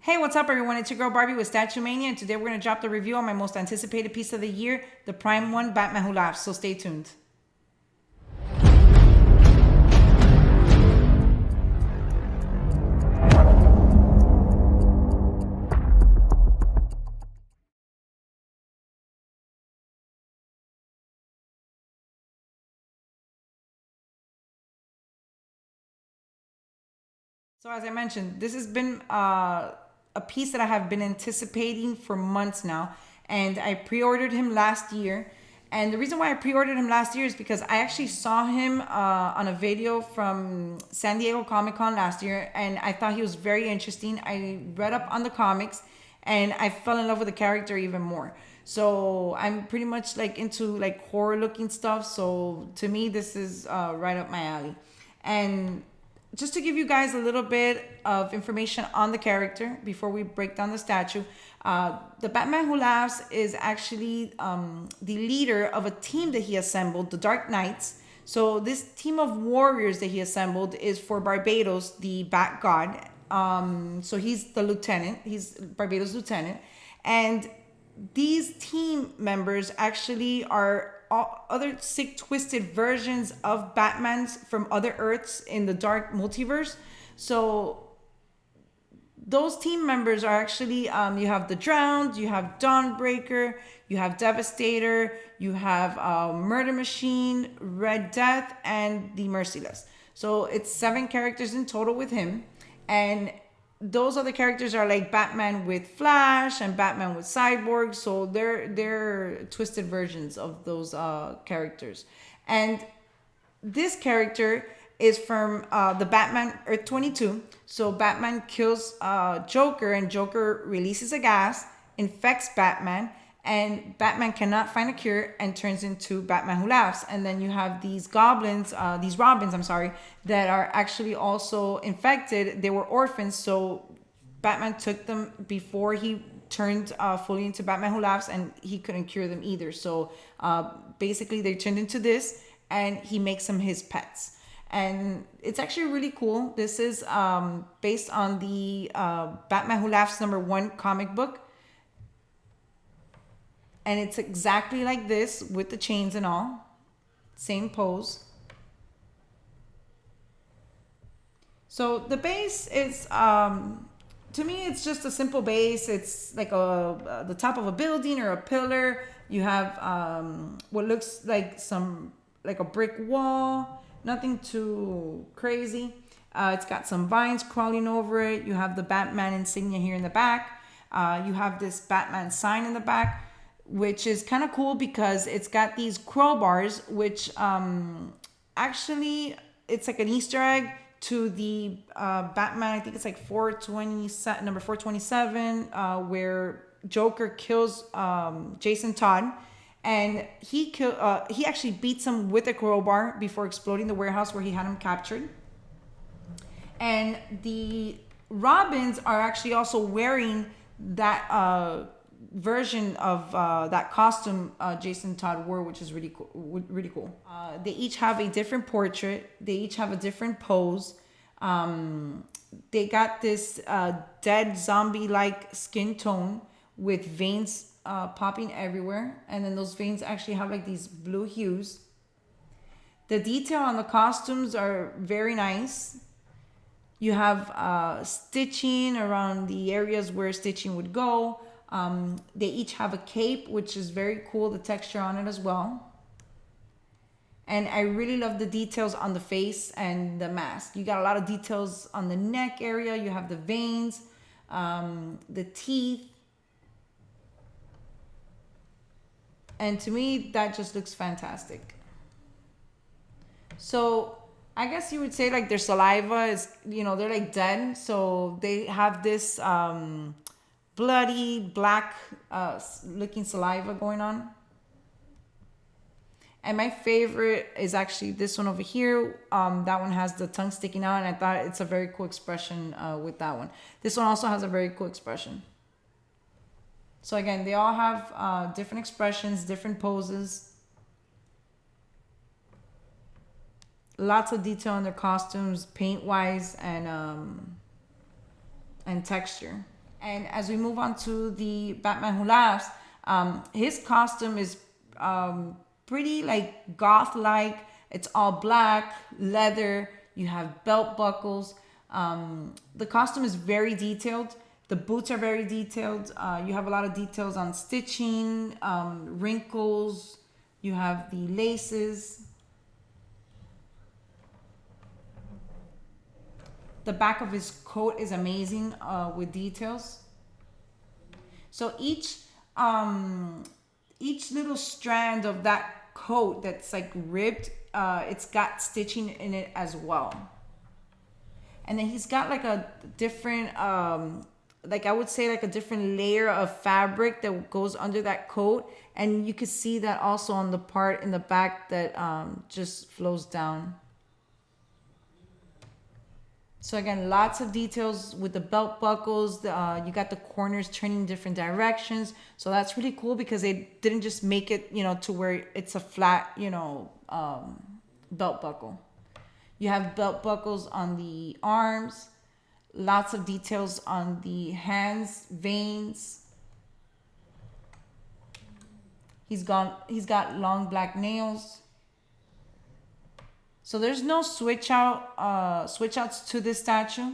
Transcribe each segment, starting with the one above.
Hey, what's up, everyone? It's your girl Barbie with Statue Mania, and today we're going to drop the review on my most anticipated piece of the year, the Prime One Batman Who Laughs. So stay tuned. So as I mentioned, this has been a piece that I have been anticipating for months now, and I pre-ordered him last year. And the reason why I pre-ordered him last year is because I actually saw him on a video from San Diego Comic Con last year, and I thought he was very interesting. I read up on the comics, and I fell in love with the character even more. So I'm pretty much like into like horror looking stuff. So to me, this is right up my alley. And just to give you guys a little bit of information on the character before we break down the statue, the Batman Who Laughs is actually the leader of a team that he assembled, the Dark Knights. So this team of warriors that he assembled is for Barbados, the Bat God. So he's the lieutenant. He's Barbados' lieutenant, and these team members actually are all other sick twisted versions of Batmans from other Earths in the dark multiverse. So those team members are actually you have the Drowned, you have Dawnbreaker, you have Devastator, you have Murder Machine, Red Death, and the Merciless. So it's 7 characters in total with him, and those other characters are like Batman with Flash and Batman with Cyborg. So they're twisted versions of those characters. And this character is from the Batman Earth 22. So Batman kills Joker, and Joker releases a gas, infects Batman, and Batman cannot find a cure and turns into Batman Who Laughs. And then you have these goblins, these Robins, I'm sorry, that are actually also infected. They were orphans, so Batman took them before he turned fully into Batman Who Laughs, and he couldn't cure them either. So basically, they turned into this, and he makes them his pets. And it's actually really cool. This is based on the Batman Who Laughs #1 comic book. And it's exactly like this with the chains and all. Same pose. So the base is, to me, it's just a simple base. It's like the top of a building or a pillar. You have what looks like like a brick wall. Nothing too crazy. It's got some vines crawling over it. You have the Batman insignia here in the back. You have this Batman sign in the back, which is kind of cool because it's got these crowbars, which actually it's like an Easter egg to the Batman. I think it's like 427, number 427, where Joker kills Jason Todd, and he actually beats him with a crowbar before exploding the warehouse where he had him captured. And the Robins are actually also wearing that version of that costume Jason Todd wore, which is really cool. Really cool. They each have a different portrait. They each have a different pose. They got this dead zombie-like skin tone with veins popping everywhere, and then those veins actually have like these blue hues. The detail on the costumes are very nice. You have stitching around the areas where stitching would go. They each have a cape, which is very cool, the texture on it as well. And I really love the details on the face and the mask. You got a lot of details on the neck area. You have the veins, the teeth. And to me, that just looks fantastic. So I guess you would say like their saliva is, they're like dead. So they have this bloody black looking saliva going on. And my favorite is actually this one over here. That one has the tongue sticking out, and I thought it's a very cool expression with that one. This one also has a very cool expression. So again, they all have different expressions, different poses. Lots of detail in their costumes, paint-wise and texture. And as we move on to the Batman Who Laughs, his costume is pretty like goth like. It's all black, leather. You have belt buckles. The costume is very detailed. The boots are very detailed. You have a lot of details on stitching, wrinkles. You have the laces. The back of his coat is amazing with details. So each little strand of that coat that's like ribbed, it's got stitching in it as well. And then he's got like a different, like I would say like a different layer of fabric that goes under that coat. And you can see that also on the part in the back that just flows down. So again, lots of details with the belt buckles. You got the corners turning different directions. So that's really cool because they didn't just make it, to where it's a flat, belt buckle. You have belt buckles on the arms, lots of details on the hands, veins. He's got long black nails. So there's no switch outs to this statue.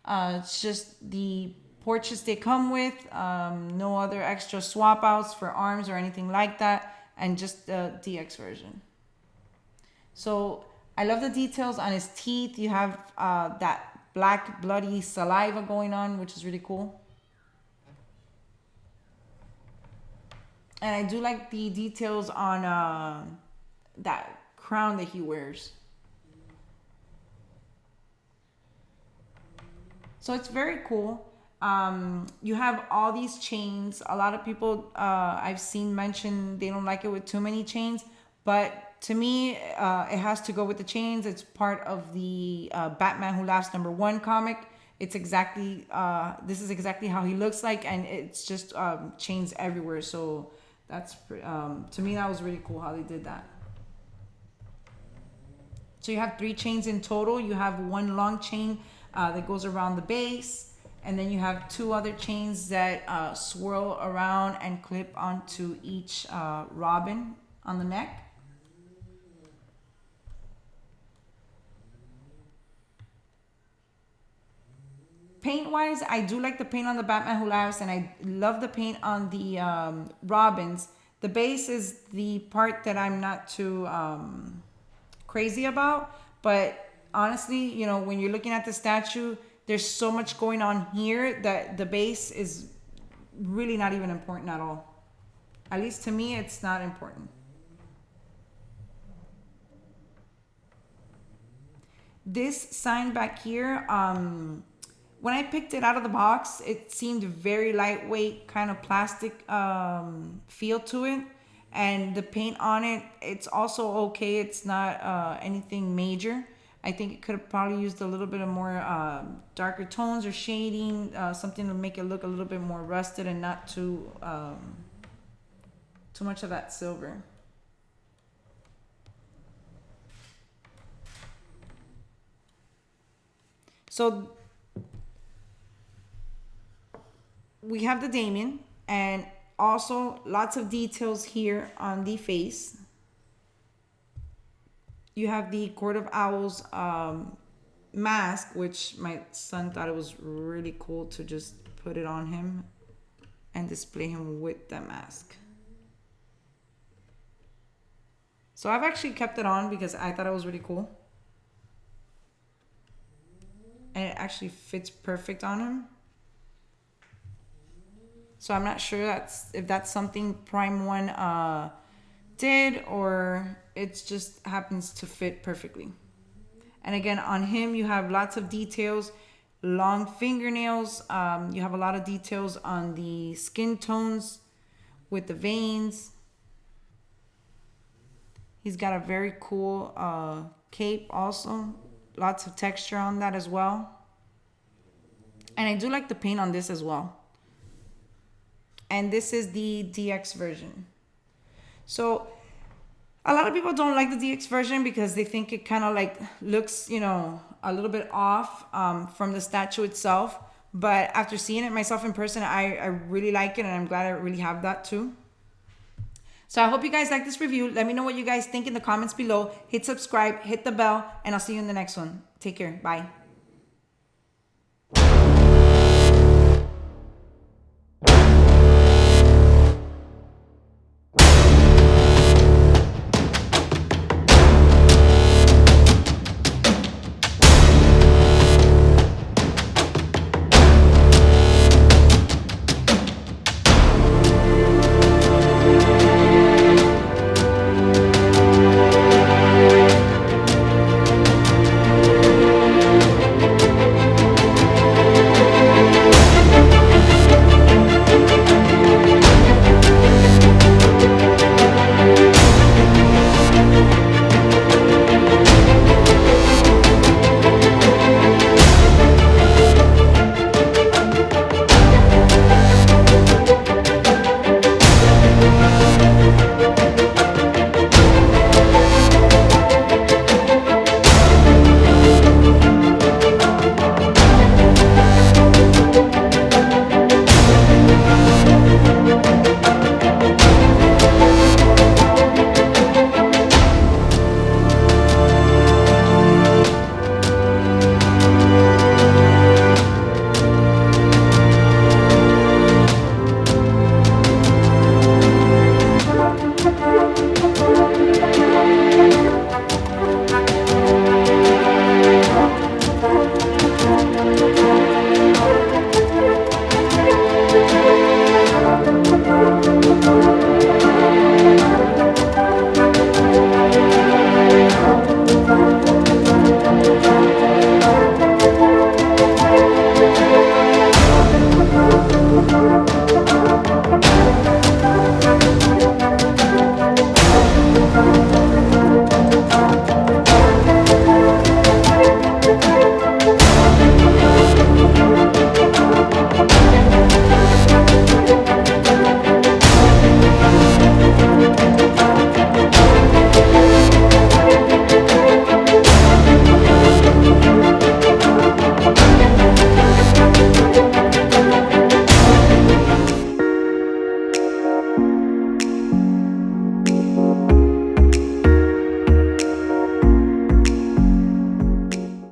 It's just the portraits they come with. No other extra swap outs for arms or anything like that, and just the DX version. So I love the details on his teeth. You have that black bloody saliva going on, which is really cool. And I do like the details on that crown that he wears. So it's very cool. You have all these chains. A lot of people I've seen mention they don't like it with too many chains, but to me, it has to go with the chains. It's part of the Batman Who Laughs #1 comic. It's exactly, this is exactly how he looks like, and it's just chains everywhere. So that's, to me, that was really cool how they did that. So you have 3 chains in total. You have one long chain that goes around the base, and then you have 2 other chains that swirl around and clip onto each robin on the neck. Paint wise, I do like the paint on the Batman Who Laughs, and I love the paint on the robins. The base is the part that I'm not too crazy about, but honestly, when you're looking at the statue, there's so much going on here that the base is really not even important at all. At least to me, it's not important. This sign back here, when I picked it out of the box, it seemed very lightweight, kind of plastic feel to it. And the paint on it, it's also okay. It's not anything major. I think it could have probably used a little bit of more darker tones or shading, something to make it look a little bit more rusted and not too much of that silver. So we have the Damien, and also lots of details here on the face. You have the Court of Owls mask, which my son thought it was really cool to just put it on him and display him with that mask. So I've actually kept it on because I thought it was really cool. And it actually fits perfect on him. So I'm not sure if that's something Prime 1 did, or it just happens to fit perfectly. And again, on him, you have lots of details, long fingernails. You have a lot of details on the skin tones with the veins. He's got a very cool cape also. Lots of texture on that as well. And I do like the paint on this as well. And this is the DX version. So a lot of people don't like the DX version because they think it kind of like looks, a little bit off from the statue itself. But after seeing it myself in person, I really like it, and I'm glad I really have that too. So I hope you guys like this review. Let me know what you guys think in the comments below. Hit subscribe, hit the bell, and I'll see you in the next one. Take care. Bye.